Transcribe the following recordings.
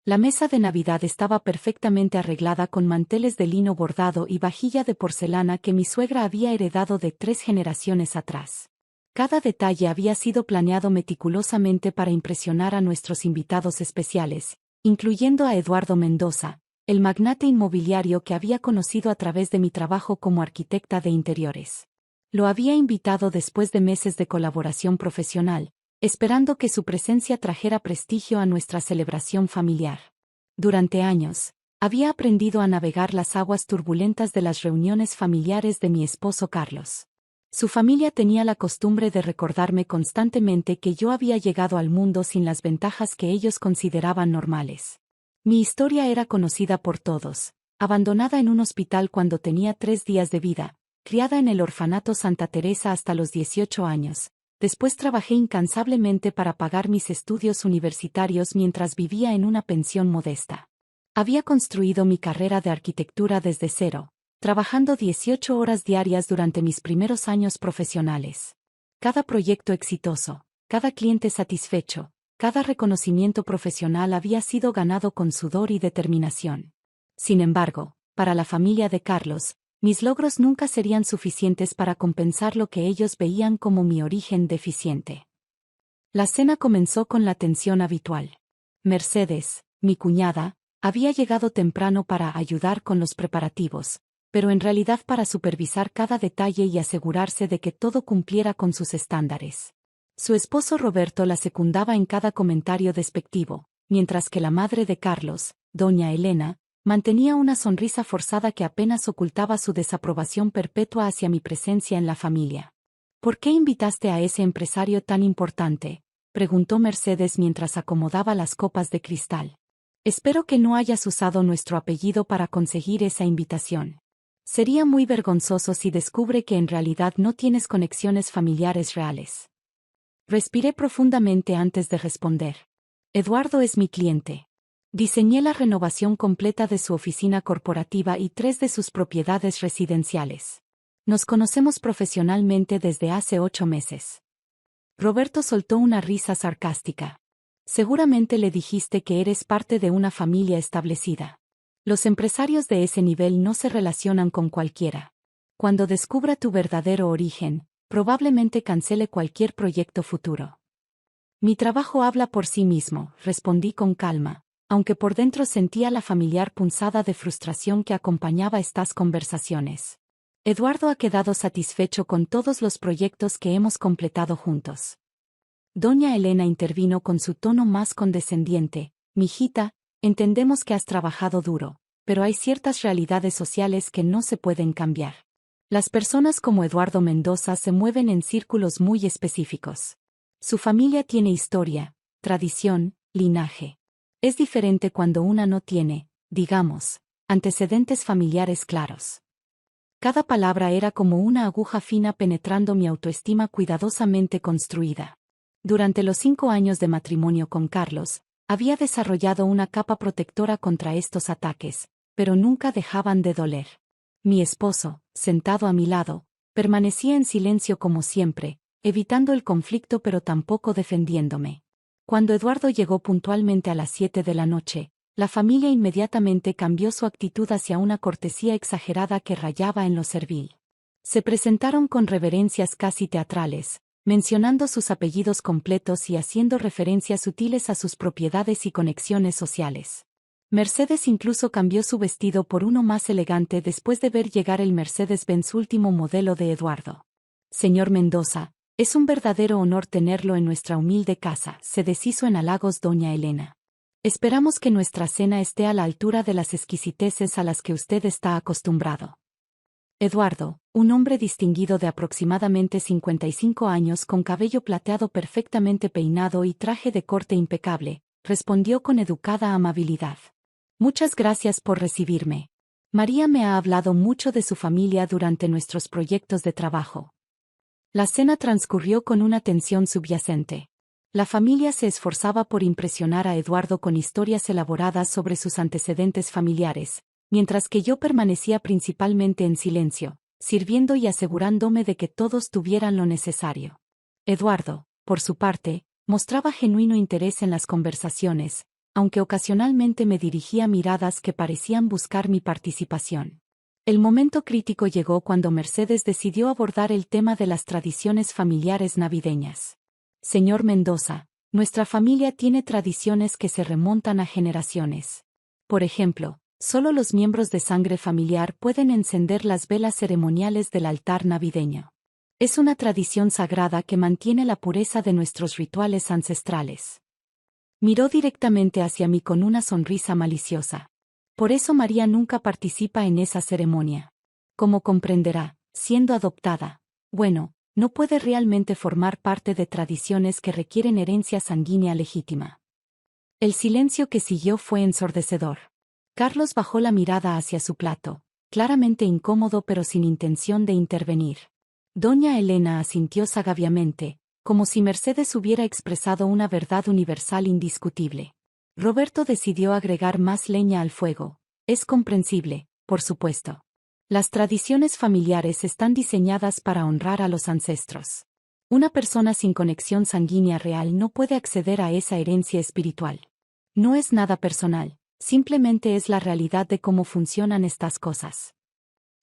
La mesa de Navidad estaba perfectamente arreglada con manteles de lino bordado y vajilla de porcelana que mi suegra había heredado de 3 generaciones atrás. Cada detalle había sido planeado meticulosamente para impresionar a nuestros invitados especiales, incluyendo a Eduardo Mendoza, el magnate inmobiliario que había conocido a través de mi trabajo como arquitecta de interiores. Lo había invitado después de meses de colaboración profesional, esperando que su presencia trajera prestigio a nuestra celebración familiar. Durante años, había aprendido a navegar las aguas turbulentas de las reuniones familiares de mi esposo Carlos. Su familia tenía la costumbre de recordarme constantemente que yo había llegado al mundo sin las ventajas que ellos consideraban normales. Mi historia era conocida por todos: abandonada en un hospital cuando tenía 3 días de vida, criada en el orfanato Santa Teresa hasta los 18 años. Después trabajé incansablemente para pagar mis estudios universitarios mientras vivía en una pensión modesta. Había construido mi carrera de arquitectura desde cero, trabajando 18 horas diarias durante mis primeros años profesionales. Cada proyecto exitoso, cada cliente satisfecho, cada reconocimiento profesional había sido ganado con sudor y determinación. Sin embargo, para la familia de Carlos, mis logros nunca serían suficientes para compensar lo que ellos veían como mi origen deficiente. La cena comenzó con la tensión habitual. Mercedes, mi cuñada, había llegado temprano para ayudar con los preparativos, pero en realidad para supervisar cada detalle y asegurarse de que todo cumpliera con sus estándares. Su esposo Roberto la secundaba en cada comentario despectivo, mientras que la madre de Carlos, doña Elena, mantenía una sonrisa forzada que apenas ocultaba su desaprobación perpetua hacia mi presencia en la familia. ¿Por qué invitaste a ese empresario tan importante?, preguntó Mercedes mientras acomodaba las copas de cristal. Espero que no hayas usado nuestro apellido para conseguir esa invitación. Sería muy vergonzoso si descubre que en realidad no tienes conexiones familiares reales. Respiré profundamente antes de responder. Eduardo es mi cliente. Diseñé la renovación completa de su oficina corporativa y 3 de sus propiedades residenciales. Nos conocemos profesionalmente desde hace 8 meses. Roberto soltó una risa sarcástica. Seguramente le dijiste que eres parte de una familia establecida. Los empresarios de ese nivel no se relacionan con cualquiera. Cuando descubra tu verdadero origen, probablemente cancele cualquier proyecto futuro. Mi trabajo habla por sí mismo, respondí con calma, aunque por dentro sentía la familiar punzada de frustración que acompañaba estas conversaciones. Eduardo ha quedado satisfecho con todos los proyectos que hemos completado juntos. Doña Elena intervino con su tono más condescendiente. Mijita, entendemos que has trabajado duro, pero hay ciertas realidades sociales que no se pueden cambiar. Las personas como Eduardo Mendoza se mueven en círculos muy específicos. Su familia tiene historia, tradición, linaje. Es diferente cuando una no tiene, digamos, antecedentes familiares claros. Cada palabra era como una aguja fina penetrando mi autoestima cuidadosamente construida. Durante los 5 años de matrimonio con Carlos, había desarrollado una capa protectora contra estos ataques, pero nunca dejaban de doler. Mi esposo, sentado a mi lado, permanecía en silencio como siempre, evitando el conflicto pero tampoco defendiéndome. Cuando Eduardo llegó puntualmente a las 7 de la noche, la familia inmediatamente cambió su actitud hacia una cortesía exagerada que rayaba en lo servil. Se presentaron con reverencias casi teatrales, mencionando sus apellidos completos y haciendo referencias sutiles a sus propiedades y conexiones sociales. Mercedes incluso cambió su vestido por uno más elegante después de ver llegar el Mercedes-Benz último modelo de Eduardo. Señor Mendoza, es un verdadero honor tenerlo en nuestra humilde casa, se deshizo en halagos doña Elena. Esperamos que nuestra cena esté a la altura de las exquisiteces a las que usted está acostumbrado. Eduardo, un hombre distinguido de aproximadamente 55 años con cabello plateado perfectamente peinado y traje de corte impecable, respondió con educada amabilidad. Muchas gracias por recibirme. María me ha hablado mucho de su familia durante nuestros proyectos de trabajo. La cena transcurrió con una tensión subyacente. La familia se esforzaba por impresionar a Eduardo con historias elaboradas sobre sus antecedentes familiares, mientras que yo permanecía principalmente en silencio, sirviendo y asegurándome de que todos tuvieran lo necesario. Eduardo, por su parte, mostraba genuino interés en las conversaciones, aunque ocasionalmente me dirigía miradas que parecían buscar mi participación. El momento crítico llegó cuando Mercedes decidió abordar el tema de las tradiciones familiares navideñas. Señor Mendoza, nuestra familia tiene tradiciones que se remontan a generaciones. Por ejemplo, solo los miembros de sangre familiar pueden encender las velas ceremoniales del altar navideño. Es una tradición sagrada que mantiene la pureza de nuestros rituales ancestrales. Miró directamente hacia mí con una sonrisa maliciosa. Por eso María nunca participa en esa ceremonia. Como comprenderá, siendo adoptada, bueno, no puede realmente formar parte de tradiciones que requieren herencia sanguínea legítima. El silencio que siguió fue ensordecedor. Carlos bajó la mirada hacia su plato, claramente incómodo pero sin intención de intervenir. Doña Elena asintió sagaviamente, como si Mercedes hubiera expresado una verdad universal indiscutible. Roberto decidió agregar más leña al fuego. Es comprensible, por supuesto. Las tradiciones familiares están diseñadas para honrar a los ancestros. Una persona sin conexión sanguínea real no puede acceder a esa herencia espiritual. No es nada personal, simplemente es la realidad de cómo funcionan estas cosas.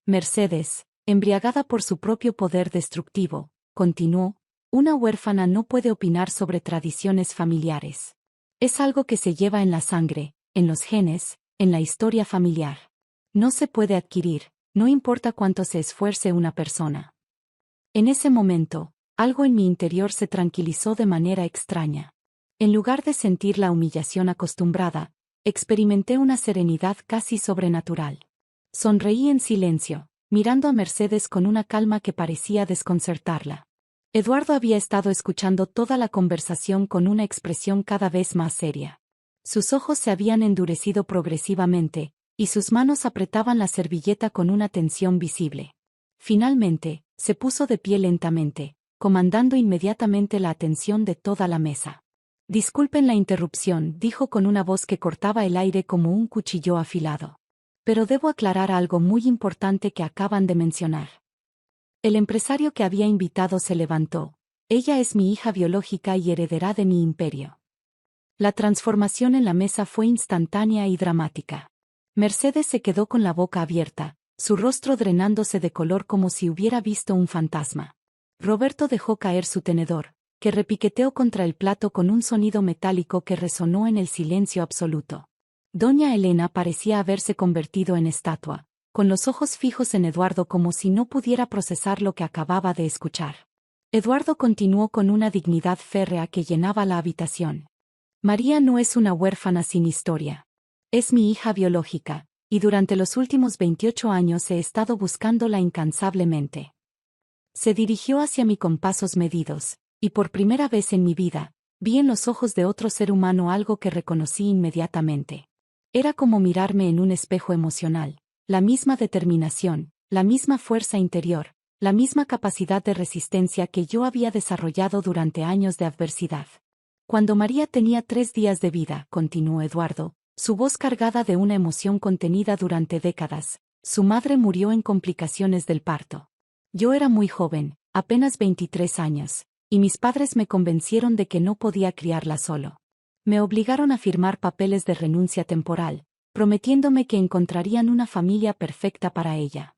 Mercedes, embriagada por su propio poder destructivo, continuó, una huérfana no puede opinar sobre tradiciones familiares. Es algo que se lleva en la sangre, en los genes, en la historia familiar. No se puede adquirir, no importa cuánto se esfuerce una persona. En ese momento, algo en mi interior se tranquilizó de manera extraña. En lugar de sentir la humillación acostumbrada, experimenté una serenidad casi sobrenatural. Sonreí en silencio, mirando a Mercedes con una calma que parecía desconcertarla. Eduardo había estado escuchando toda la conversación con una expresión cada vez más seria. Sus ojos se habían endurecido progresivamente, y sus manos apretaban la servilleta con una tensión visible. Finalmente, se puso de pie lentamente, comandando inmediatamente la atención de toda la mesa. Disculpen la interrupción, dijo con una voz que cortaba el aire como un cuchillo afilado. Pero debo aclarar algo muy importante que acaban de mencionar. El empresario que había invitado se levantó. Ella es mi hija biológica y heredará de mi imperio. La transformación en la mesa fue instantánea y dramática. Mercedes se quedó con la boca abierta, su rostro drenándose de color como si hubiera visto un fantasma. Roberto dejó caer su tenedor, que repiqueteó contra el plato con un sonido metálico que resonó en el silencio absoluto. Doña Elena parecía haberse convertido en estatua, con los ojos fijos en Eduardo como si no pudiera procesar lo que acababa de escuchar. Eduardo continuó con una dignidad férrea que llenaba la habitación. María no es una huérfana sin historia. Es mi hija biológica, y durante los últimos 28 años he estado buscándola incansablemente. Se dirigió hacia mí con pasos medidos, y por primera vez en mi vida, vi en los ojos de otro ser humano algo que reconocí inmediatamente. Era como mirarme en un espejo emocional. La misma determinación, la misma fuerza interior, la misma capacidad de resistencia que yo había desarrollado durante años de adversidad. Cuando María tenía 3 días de vida, continuó Eduardo, su voz cargada de una emoción contenida durante décadas, su madre murió en complicaciones del parto. Yo era muy joven, apenas 23 años, y mis padres me convencieron de que no podía criarla solo. Me obligaron a firmar papeles de renuncia temporal, prometiéndome que encontrarían una familia perfecta para ella.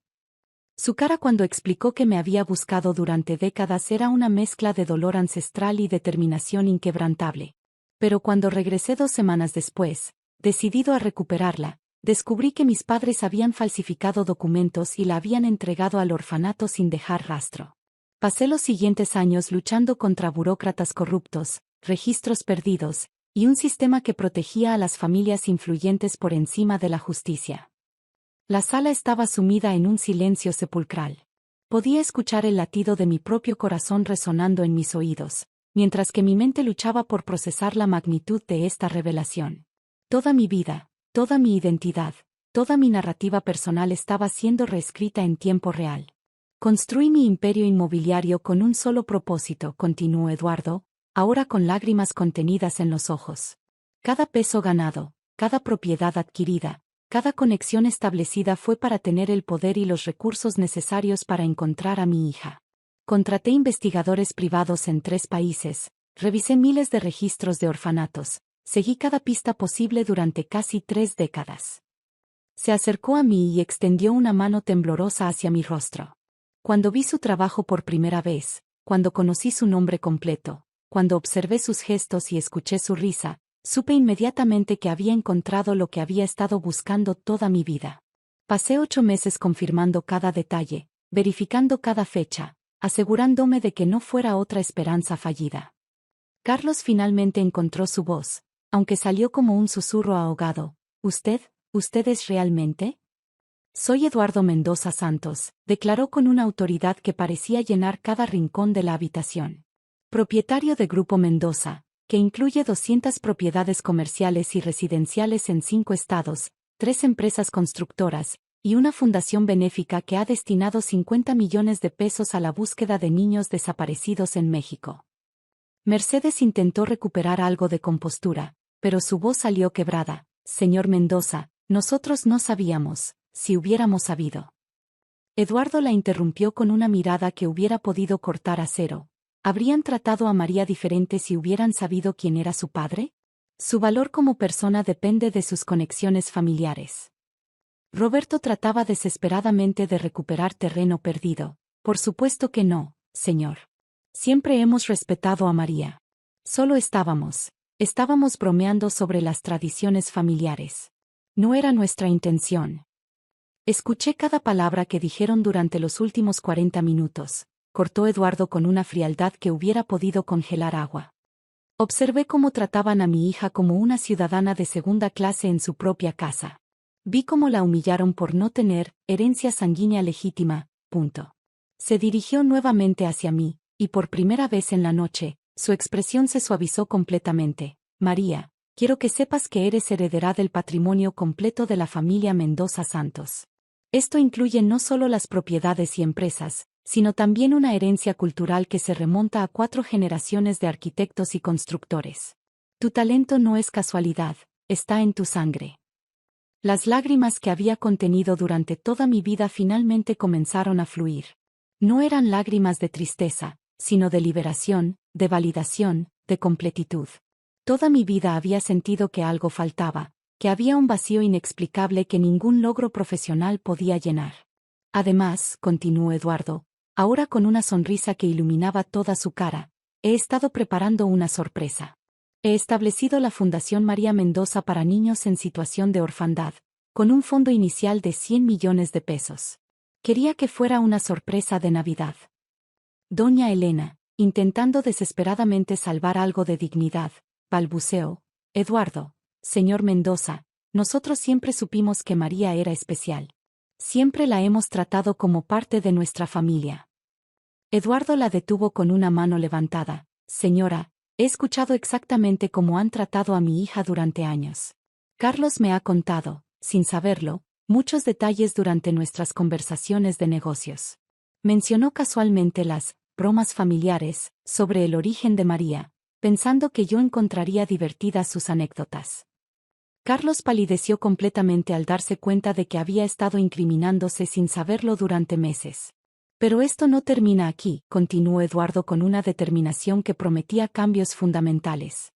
Su cara cuando explicó que me había buscado durante décadas era una mezcla de dolor ancestral y determinación inquebrantable. Pero cuando regresé 2 semanas después, decidido a recuperarla, descubrí que mis padres habían falsificado documentos y la habían entregado al orfanato sin dejar rastro. Pasé los siguientes años luchando contra burócratas corruptos, registros perdidos, y un sistema que protegía a las familias influyentes por encima de la justicia. La sala estaba sumida en un silencio sepulcral. Podía escuchar el latido de mi propio corazón resonando en mis oídos, mientras que mi mente luchaba por procesar la magnitud de esta revelación. Toda mi vida, toda mi identidad, toda mi narrativa personal estaba siendo reescrita en tiempo real. Construí mi imperio inmobiliario con un solo propósito, continuó Eduardo, ahora con lágrimas contenidas en los ojos. Cada peso ganado, cada propiedad adquirida, cada conexión establecida fue para tener el poder y los recursos necesarios para encontrar a mi hija. Contraté investigadores privados en 3 países, revisé miles de registros de orfanatos, Seguí cada pista posible durante casi 3 décadas. Se acercó a mí y extendió una mano temblorosa hacia mi rostro. Cuando vi su trabajo por primera vez, cuando conocí su nombre completo, cuando observé sus gestos y escuché su risa, supe inmediatamente que había encontrado lo que había estado buscando toda mi vida. Pasé 8 meses confirmando cada detalle, verificando cada fecha, asegurándome de que no fuera otra esperanza fallida. Carlos finalmente encontró su voz, aunque salió como un susurro ahogado. ¿Usted es realmente? Soy Eduardo Mendoza Santos, declaró con una autoridad que parecía llenar cada rincón de la habitación. Propietario de Grupo Mendoza, que incluye 200 propiedades comerciales y residenciales en 5 estados, 3 empresas constructoras, y una fundación benéfica que ha destinado 50 millones de pesos a la búsqueda de niños desaparecidos en México. Mercedes intentó recuperar algo de compostura, pero su voz salió quebrada. Señor Mendoza, nosotros no sabíamos, si hubiéramos sabido. Eduardo la interrumpió con una mirada que hubiera podido cortar acero. ¿Habrían tratado a María diferente si hubieran sabido quién era su padre? Su valor como persona depende de sus conexiones familiares. Roberto trataba desesperadamente de recuperar terreno perdido. Por supuesto que no, señor. Siempre hemos respetado a María. Solo estábamos bromeando sobre las tradiciones familiares. No era nuestra intención. Escuché cada palabra que dijeron durante los últimos 40 minutos, cortó Eduardo con una frialdad que hubiera podido congelar agua. Observé cómo trataban a mi hija como una ciudadana de segunda clase en su propia casa. Vi cómo la humillaron por no tener herencia sanguínea legítima. Se dirigió nuevamente hacia mí, y por primera vez en la noche, su expresión se suavizó completamente. María, quiero que sepas que eres heredera del patrimonio completo de la familia Mendoza Santos. Esto incluye no solo las propiedades y empresas, sino también una herencia cultural que se remonta a 4 generaciones de arquitectos y constructores. Tu talento no es casualidad, está en tu sangre. Las lágrimas que había contenido durante toda mi vida finalmente comenzaron a fluir. No eran lágrimas de tristeza, sino de liberación, de validación, de completitud. Toda mi vida había sentido que algo faltaba, que había un vacío inexplicable que ningún logro profesional podía llenar. Además, continuó Eduardo, ahora con una sonrisa que iluminaba toda su cara, he estado preparando una sorpresa. He establecido la Fundación María Mendoza para niños en situación de orfandad, con un fondo inicial de 100 millones de pesos. Quería que fuera una sorpresa de Navidad. Doña Elena, intentando desesperadamente salvar algo de dignidad, balbuceó. Eduardo, señor Mendoza, nosotros siempre supimos que María era especial. Siempre la hemos tratado como parte de nuestra familia. Eduardo la detuvo con una mano levantada. Señora, he escuchado exactamente cómo han tratado a mi hija durante años. Carlos me ha contado, sin saberlo, muchos detalles durante nuestras conversaciones de negocios. Mencionó casualmente las bromas familiares sobre el origen de María, pensando que yo encontraría divertidas sus anécdotas. Carlos palideció completamente al darse cuenta de que había estado incriminándose sin saberlo durante meses. Pero esto no termina aquí, continuó Eduardo con una determinación que prometía cambios fundamentales.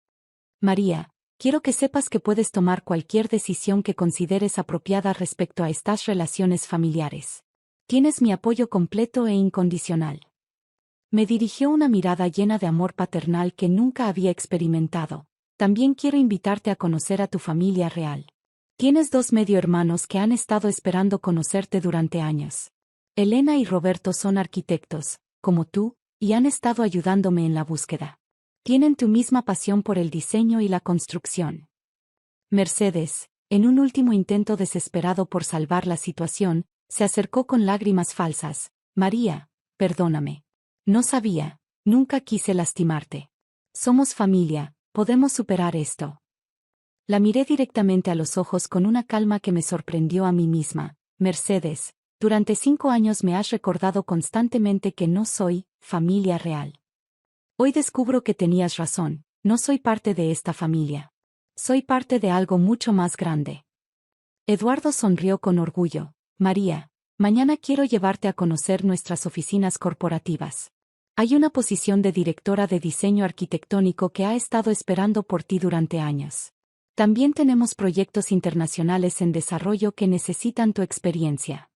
María, quiero que sepas que puedes tomar cualquier decisión que consideres apropiada respecto a estas relaciones familiares. Tienes mi apoyo completo e incondicional. Me dirigió una mirada llena de amor paternal que nunca había experimentado. También quiero invitarte a conocer a tu familia real. Tienes 2 medio hermanos que han estado esperando conocerte durante años. Elena y Roberto son arquitectos, como tú, y han estado ayudándome en la búsqueda. Tienen tu misma pasión por el diseño y la construcción. Mercedes, en un último intento desesperado por salvar la situación, se acercó con lágrimas falsas. María, perdóname. No sabía, nunca quise lastimarte. Somos familia, podemos superar esto. La miré directamente a los ojos con una calma que me sorprendió a mí misma. Mercedes, durante 5 años me has recordado constantemente que no soy familia real. Hoy descubro que tenías razón, no soy parte de esta familia. Soy parte de algo mucho más grande. Eduardo sonrió con orgullo. María, mañana quiero llevarte a conocer nuestras oficinas corporativas. Hay una posición de directora de diseño arquitectónico que ha estado esperando por ti durante años. También tenemos proyectos internacionales en desarrollo que necesitan tu experiencia.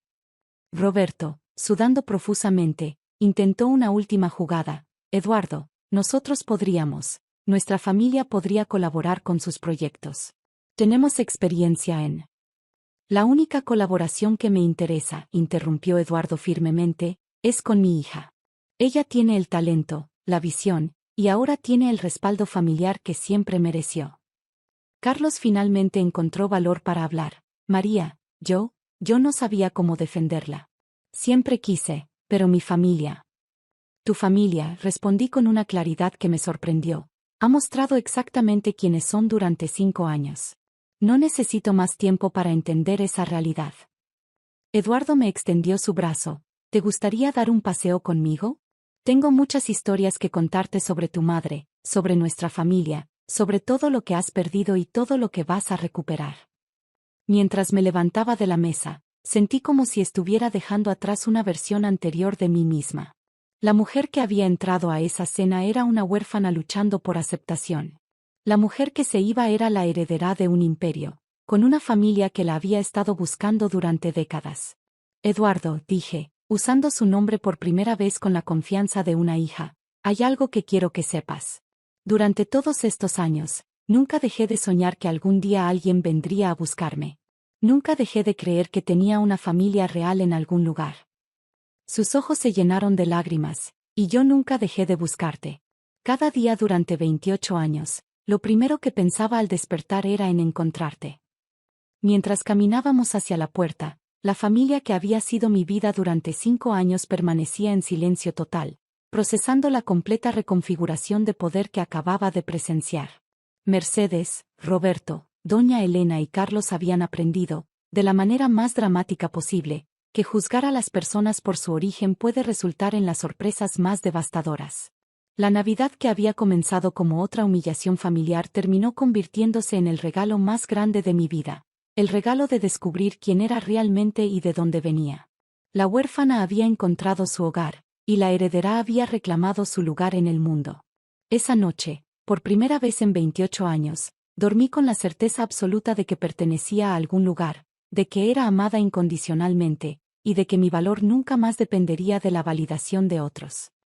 Roberto, sudando profusamente, intentó una última jugada. Eduardo, nosotros podríamos, nuestra familia podría colaborar con sus proyectos. Tenemos experiencia en... La única colaboración que me interesa, interrumpió Eduardo firmemente, es con mi hija. Ella tiene el talento, la visión, y ahora tiene el respaldo familiar que siempre mereció. Carlos finalmente encontró valor para hablar. María, yo no sabía cómo defenderla. Siempre quise, pero mi familia. Tu familia, respondí con una claridad que me sorprendió. Ha mostrado exactamente quiénes son durante 5 años. No necesito más tiempo para entender esa realidad. Eduardo me extendió su brazo. ¿Te gustaría dar un paseo conmigo? Tengo muchas historias que contarte sobre tu madre, sobre nuestra familia, sobre todo lo que has perdido y todo lo que vas a recuperar. Mientras me levantaba de la mesa, sentí como si estuviera dejando atrás una versión anterior de mí misma. La mujer que había entrado a esa cena era una huérfana luchando por aceptación. La mujer que se iba era la heredera de un imperio, con una familia que la había estado buscando durante décadas. Eduardo, dije, usando su nombre por primera vez con la confianza de una hija, hay algo que quiero que sepas. Durante todos estos años, nunca dejé de soñar que algún día alguien vendría a buscarme. Nunca dejé de creer que tenía una familia real en algún lugar. Sus ojos se llenaron de lágrimas, y yo nunca dejé de buscarte. Cada día durante 28 años, lo primero que pensaba al despertar era en encontrarte. Mientras caminábamos hacia la puerta, la familia que había sido mi vida durante 5 años permanecía en silencio total, procesando la completa reconfiguración de poder que acababa de presenciar. Mercedes, Roberto, Doña Elena y Carlos habían aprendido, de la manera más dramática posible, que juzgar a las personas por su origen puede resultar en las sorpresas más devastadoras. La Navidad que había comenzado como otra humillación familiar terminó convirtiéndose en el regalo más grande de mi vida. El regalo de descubrir quién era realmente y de dónde venía. La huérfana había encontrado su hogar, y la heredera había reclamado su lugar en el mundo. Esa noche, por primera vez en 28 años, dormí con la certeza absoluta de que pertenecía a algún lugar, de que era amada incondicionalmente, y de que mi valor nunca más dependería de la validación de otros.